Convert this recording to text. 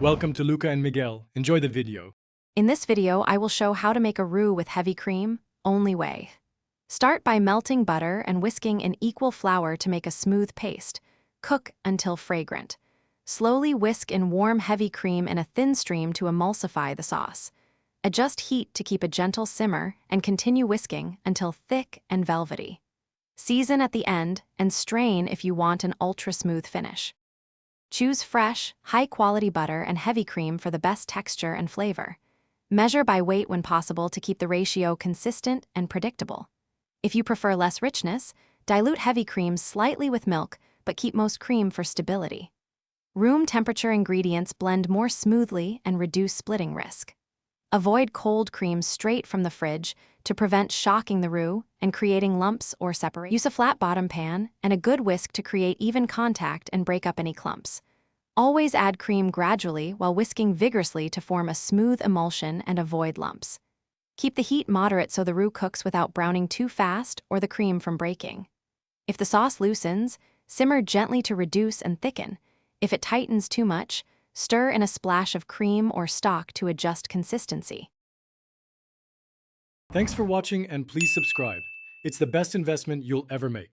Welcome to Luca and Miguel. Enjoy the video. In this video, I will show how to make a roux with heavy cream, only way. Start by melting butter and whisking in equal flour to make a smooth paste. Cook until fragrant. Slowly whisk in warm heavy cream in a thin stream to emulsify the sauce. Adjust heat to keep a gentle simmer and continue whisking until thick and velvety. Season at the end and strain if you want an ultra-smooth finish. Choose fresh, high-quality butter and heavy cream for the best texture and flavor. Measure by weight when possible to keep the ratio consistent and predictable. If you prefer less richness, dilute heavy cream slightly with milk, but keep most cream for stability. Room temperature ingredients blend more smoothly and reduce splitting risk. Avoid cold cream straight from the fridge to prevent shocking the roux and creating lumps or separation. Use a flat bottom pan and a good whisk to create even contact and break up any clumps. Always add cream gradually while whisking vigorously to form a smooth emulsion and avoid lumps. Keep the heat moderate so the roux cooks without browning too fast or the cream from breaking. If the sauce loosens, simmer gently to reduce and thicken. If it tightens too much, stir in a splash of cream or stock to adjust consistency. Thanks for watching and please subscribe. It's the best investment you'll ever make.